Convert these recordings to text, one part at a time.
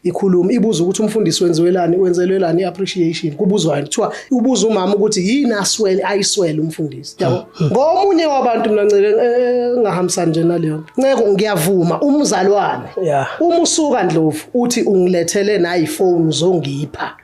ikhuluma ibuza ukuthi umfundisi wenzelelani iappreciation kubuzwa kuthiwa ubuza umama ukuthi yini ayiswele umfundisi yabo ngomunye wabantu mina nceke ngahambisana nje naleyo nceke ngiyavuma umzalwane uma usuka Ndlovu uthi ungilethele na iphone uzongipha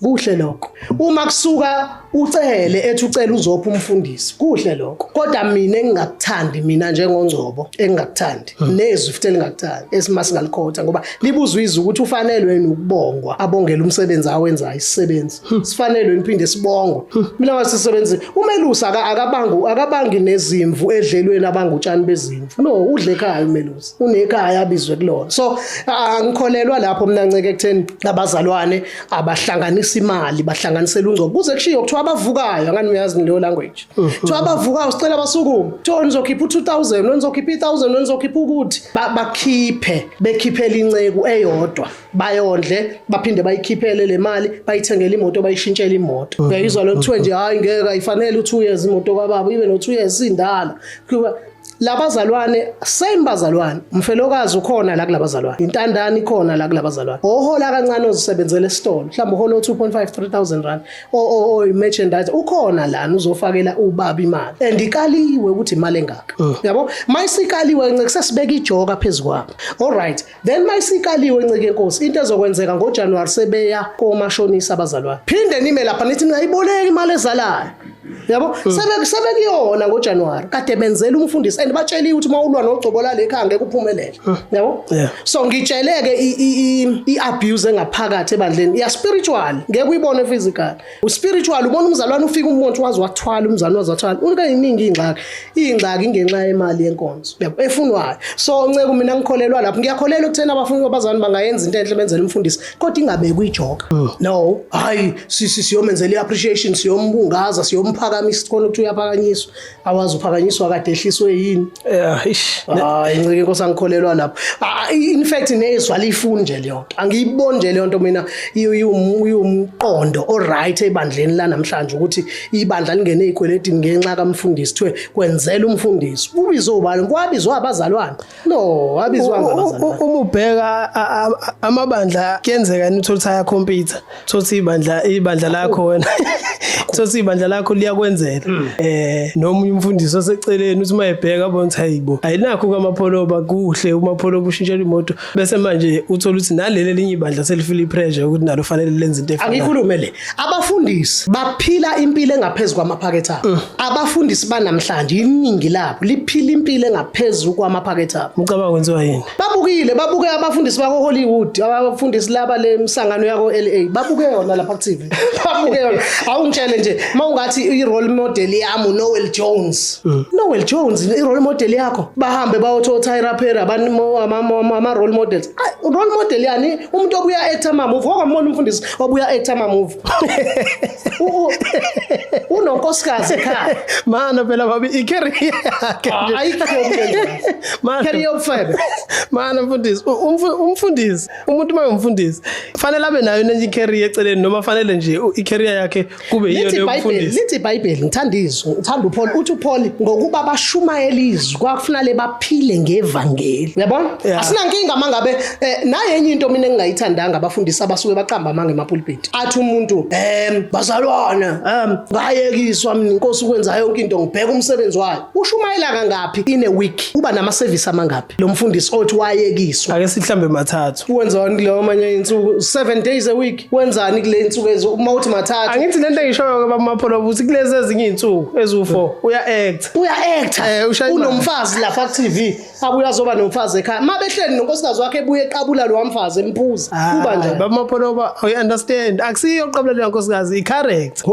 kuhle lokho uma kusuka ucele ethi ucela uzopha umfundisi kuhle lokho kodwa mina engingakuthandi mina njengongcobo engingakuthandi nezwi futhi engingakuthandi esimasigalikhoda ngoba libuzwa izwi ukuthi ufanelwe ukubongwa abongela umsebenzi awenzayo isisebenzi sifanelwe niphinde sibongwe mina ngasisebenzi umelusi akabangi nezimvu edlelweni abangutshani bezimvu no udle ekhaya umelusi unekhaya abizwe kulona so angikholelwa lapho mina nceke ekutheni abazalwane abahlanganisa imali bahlanganisela ungcobo kuze kushiyo kuthiwa abavukayo angani uyazi leyo language kuthiwa abavukayo sicela basukume kuthiwa nizokhipha 2000 nizokhipha 1000 nizokhipha ukuthi bekhiphela inceku eyodwa bayondle baphinde bayikhiphele le mali bayithengele imoto bayishintshele imoto uyayizwa lo kuthiwe nje hayi ngeke ayifanele u2 years imoto kababa ibe no2 years indala kuba labazalwane same bazalwane umfelokazi ukhona la kulabazalwane intandani ikhona la kulabazalwane ohola kancane ozisebenzele esitolo mhlawumbe uholo 2.5-3,000 rand o merchandise ukhona lana uzofakela ubaba imali andikaliwe ukuthi imali engaka yabo mayisikaliwe nceke sesibeka ijoka phezukwabo all right then mayisikaliwe nceke inkosi into ezokwenzeka ngoJanuary sebeya komashonisa abazalwane phinde nime lapha nithi ngayiboleka imali ezalayo yabo sebekuyona ngoJanuary kade benzela umfundisi and batshela ukuthi mawulwa nogcobo la lekhaya ngeke uphumelele yabo so ngitsheleke iabuse engaphakathi ebandleni ya spiritual ngeke uyibone physical uspiritual ubona umzalwane ufika umuntu wazi wathwala umzalwane wazi wathwala unike iningi ingxaki ngenxa yemali yenkonzo yabo efunwayo so nceke mina ngikholelwa lapho ngiyakholelwa ukuthena abafundi abazalwane bangayenza into enhle benzele umfundisi kodwa ingabe kuyijoka no hayi siyomenzela iappreciation siyombungaza siyomphakamiswa khona ukuthi uyaphakanyiswa awazi uphakanyiswa kade ehliswe yini hayi nceke inkosi angikholelwa lapho in fact nezwa lifuni nje leyo nto angiyiboni nje leyo nto mina uyumqondo all right ebandleni la namhlanje ukuthi ibandla lingene ezikweletini ngenxa kamfundisi thwe kwenzela umfundisi ubizwe ubani kwabizwa abazalwane no abizwa ngabazalwane uma ubheka amabandla kuyenzeka nithola saya computer thothi ibandla lakho wena thothi ibandla lakho liyakwenzela noma umfundisi oseceleni uthi mayebheka abona ukuthi hayibo ayinakho kwamapholoba kuhle umapholoba ushintshela imoto bese manje uthola ukuthi naleli linye ibandla selifeel pressure ukuthi nalo fanele lenze into efanayo angikhulume le abafundisi baphila impilo engaphezulu kwamaphakethe abo abafundisi banamhlanje iningi labo liphila impilo engaphezulu kwamaphakethe abo ucabanga kwenziwa yini babuke abafundisi bako Hollywood abafundisi laba lemsangano yako LA babuke yona lapha ku TV babuke yona awungitshele nje mawungathi i role model yami Noel Jones i role model yakho bahambe bayothatha irapera ama role models role model yani umuntu obuya actor ma movie wakwambona umfundisi obuya actor ma movie unonkosikazi ekhaya mana phela babi i-career yakhe career ofebe mana umfundisi umuntu mayumfundisi fanele abe nayo nenye i-career eceleni noma fanele nje i-career yakhe kube yiyo leyo mfundisi lithi iBhayibheli ngithanda uPaul uthi uPaul ngokuba bashumayela izwi kwakufanele baphile ngevangeli uyabona asinankinga mangabe naye enye into mina engingayithandanga abafundisi abasuke baqamba amanga emapulpit athi umuntu bazalwane ngayekiswa mina inkosi ukwenza yonke into ngibheka umsebenzi wayo ushumayela kangaphi in a week uba nama service amangaphi lo mfundisi othi wayekiswa ake sihlambe mathathu wenzani kuleyo manje insuku 7 days a week wenzani kule insuku uma uthi mathathu angithi lento engishoyo kwabamapholo ukuthi kulezi ezinye insuku ezu4 uya act unomfazi lapha ku TV abuya azoba nomfazi ekhaya mabehleli nonkosikazi wakhe ebuye eqabula lo mfazi emphuza kuba nje bamapholo you understand akusiyo oqabula lo nkosikazi i-character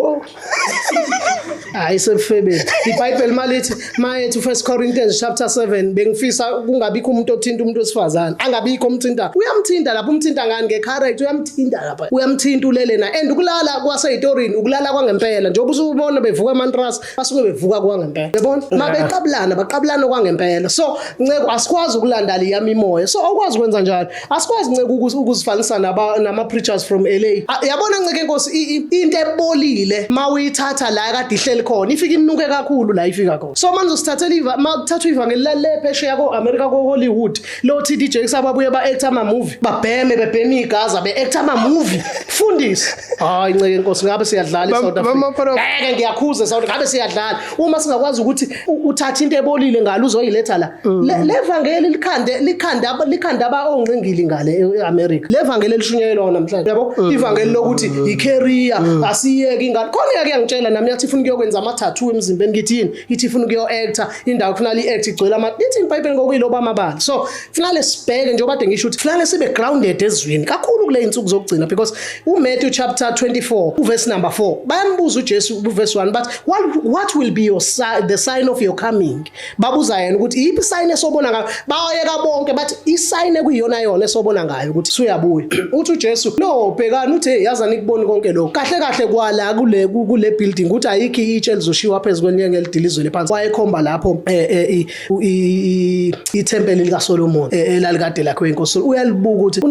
hayi sefebe iBhayibheli malithi mayethi 1 Corinthians chapter 7 bengifisa kungabikho umuntu othinta umuntu osifazana angabikho umthinta uyamthinta lapho umthinta ngani ngecharacter uyamthinta lapha uyamthinta ulele na and ukulala kwaseyitorini ukulala kwangempela njengoba usubona bevuka eMantras basuke bevuka kwangempela yabona mabexabulana baqabulana kwangempela so nceke asikwazi ukulanda liyami imoya so awukwazi ukwenza njalo asikwazi nceke ukuzifanisa nama preachers from LA yabona nceke inkosi into ebolile mawuyithatha la kade ihleli khona ifika inuke kakhulu la ifika khona so manje usithathela makuthathwa ivangeli le phesheya ko America ko Hollywood lo TD Jakes ababuye ba actor ama movie babheme igaza be actor ama movie fundisi hayi nceke inkosi ngabe siyadlala eSouth Africa ngeke ngiyakhuza South ngabe siyadlala uma singakwazi ukuthi uthatha into ebolile ngalo uzoyiletha la le vangeli likhanda aba ongcingili ngale eAmerica le vangeli elishunyelwa namhlanje yabo ivangeli lokuthi icareer asiyeke ingane khona yakuyangitshela nami yathi ufuna ukuyokwenza ama tattoo emzimbeni ngithini ithi ufuna ukuyo actor indawo kufanele iact igcwele ama ithi iBhayibheli ngokuyiloba amabala so kufanele sibheke njengoba kade ngisho ukuthi kufanele sibe grounded ezweni kakhulu kule insuku zokugcina because uMatthew chapter 24 uverse number 4 bayambuza uJesu uverse 1 but what will be your the sign of your coming babuza yena ukuthi iyiphi sign esobona ngayo bayeka bonke but isign ekuyiyona yona esobona ngayo ukuthi suyabuya uthi uJesu no bhekani uthi yaza nikubona konke lokho kahle kwala kule building ukuthi ayikho itshe elizoshiwa phezulu kwenyenge elidilizwe phansi wayekhomba lapho ithempeli lika Solomon elalikade lakho inkosi uyalibuka ukuthi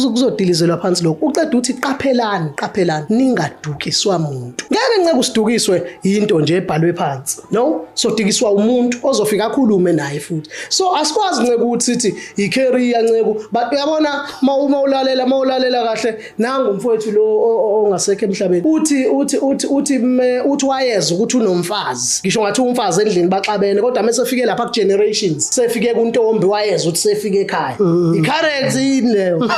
kuzodilizelwa phansi lokho uceda uthi qaphelani ningadukiswa umuntu ngeke nceke usidukiswe into nje ebhalwe phansi no sodikiswa umuntu ozofika akhulume naye futhi so asikwazi nceke ukuthi sithi icareer nceke but uyabona uma ulalela kahle nangu umfowethu lo ongasekho emhlabeni uthi wayeza ukuthi unomfazi ngisho ngathi umfazi endlini baxabene kodwa mase fike lapha ku generations sefike kuntombi wayeza ukuthi sefike ekhaya icorrect leyo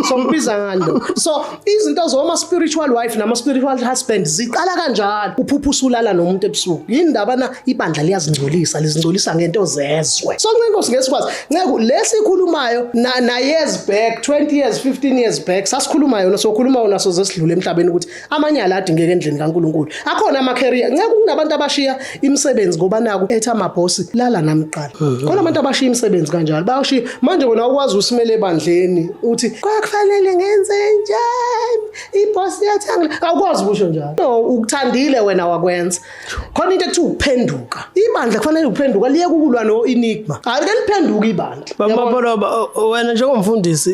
so mbiza ngalo so izinto zoma spiritual wife nama spiritual husband ziqala kanjalo uphupha usulala nomuntu ebusuku yindaba na ibandla liyazingcolisa ngento zezwe so ncengo singesikwazi nceke lesikhulumayo na years back 20 years 15 years back sasikhulumayo nosokhuluma naso zesidlule emhlabeni ukuthi amanyala adingeke endlini kaNkuluNkulu akhona ama career nceke kunabantu abashiya imisebenzi ngoba naku etha amabosi lala namqala khona abantu abashiya imisebenzi kanjalo bayashiya manje bona ukwazi usimele ebandleni uthi kwakufanele ngenze njani ibosi yathanga awukwazi ukusho njalo no ukuthandile wena wakwenza khona into ekuthiwa ukuphenduka ibandla kufanele ukuphenduka liye kukulwa no enigma ake liphenduka ibandla baba wena njengomfundisi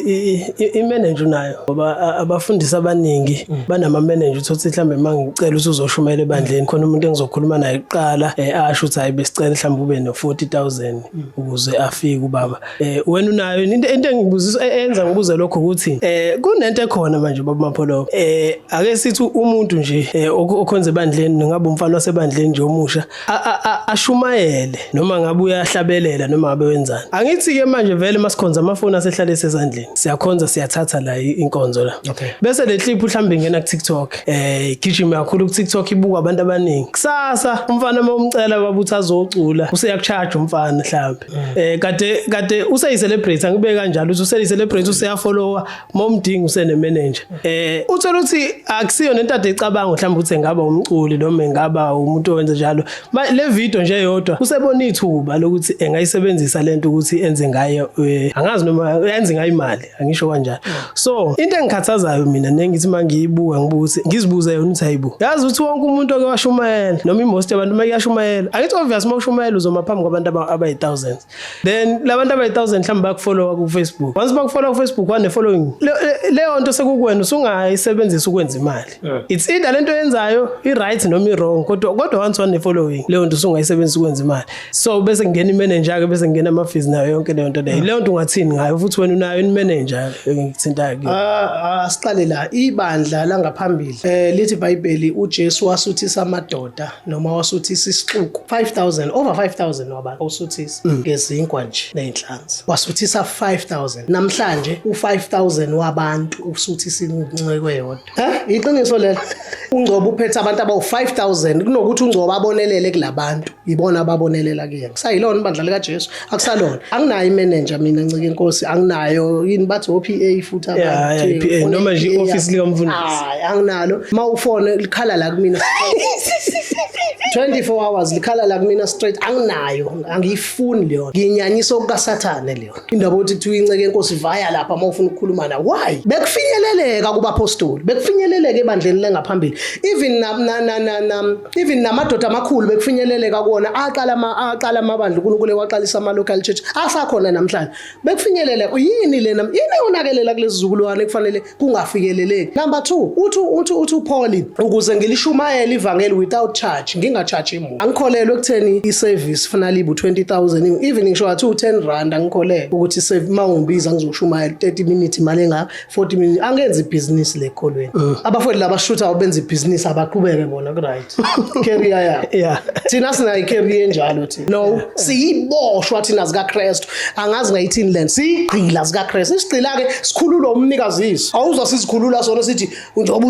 imanager nayo ngoba abafundisi abaningi banama manager uthi mhlambe mangicela ukuthi uzoshumayela ebandleni khona umuntu engizokhuluma naye kuqala asho ukuthi hayi besicela mhlambe ube no 40,000 ukuze afike ubaba wena unayo into engibuzisa enza ngibuze lokho ukuthi kunento ekhona manje baba Mapholo ake sithi umuntu nje okhonza ebandleni ngabe umfana wasebandleni nje omusha ashumayele noma ngabe uyahlabelela noma ngabe wenzani angithi ke manje vele masikhonza amafoni asehlale sezandleni siyakhonza siyathatha la inkonzo la bese le clip mhlambe ngena ku TikTok igijima kakhulu ku TikTok ibuka abantu abaningi kusasa umfana momcela babuthi azocula useyacharge umfana mhlambe kade useyicelebrate angibe kanjalo uthi useyicelebrate useyafollower momdingi usene manager uthola uthi akusiyo nento ade icabanga mhlambe uthi ngaba umculi noma ngaba umuntu owenza njalo le video nje yodwa usebona ithuba lokuthi engayisebenzisa lento ukuthi enze ngayo angazi noma yenze ngayo imali angisho kanjalo so into engikhathazayo mina nengithi mangiyibuka ngibuze ngizibuze yona uthi hayibo yazi ukuthi wonke umuntu oke washumayela noma imost abantu mayashumayela angithi obvious mawushumayela uzoma phambi kwabantu abayi1000 then labantu abayi1000 mhlawumbe bakufollow ku Facebook once bakufollow ku Facebook wane following leyo nto sekukwena usungayisebenzisa ukwenza imali it's either lento yenzayo i right noma i wrong kodwa once one following leyo nto usungayisebenzisa ukwenza imali so bese ngena imanager ke bese ngena ama fees nayo yonke leyo nto leyo nto ungathini ngayo futhi wena unayo imanager ngikuthinta ke asiqale la ibandla la ngaphambili lithi iBhayibheli uJesu wasuthisa amadoda noma wasuthisa isixuku 5000 over 5000 wabantu usuthisa ngezinkwa nje nenhlanzi wasuthisa 5000 namhlanje u5000 wabantu usuthisa inceke yodwa iqiniso lelo ungcobo uphethe abantu abawu5000 kunokuthi ungcobo abonelele kulabantu ibona ababonelela kuyena kusayilona ibandla lika Jesu akusalona anginayo imanager mina ncike inkosi anginayo yini bathi OPA futhi abantu PA noma nje office lika mfundisi anginalo mawufone likhala la kumina 24 hours likhala la kumina straight anginayo angiyifuni leyo nginyanyisa okukaSathane leyo indaba ukuthi kuthiwa inceke inkosi vaya lapha mawufuna ukukhuluma na why bekufinyeleleka kuba apostoli bekufinyeleleka ebandleni lengaphambili even namadoda amakhulu bekufinyeleleka kuona aqala amabandla uNkulunkulu waqalisa ama local church asakhona namhlanje bekufinyeleleka yini lena yini yonakelela kulezi zizukulwane kufanele kungafikeleleki. Number 2 uthi Paul ukuze ngilishumayele ivangeli without charge ngingacharge imali angikholelwe ekutheni iservice fanele ibu 20,000 even ngisho wathi u10 angikholelwe ukuthi save mawungibiza ngizoshumayela 30 minutes imali engaka 40 minutes angenza ibusiness lekholweni abafowethu laba shooter benza ibusiness abaqhubeke bona ku right career yeah thina sinayi career enjalo thina no siyiboshwa thina zika Christ angazi ngayithini lento sigqila zika Christ isigqila ke sikhulula umnikazi awuzwa sizikhulula sona sithi njengoba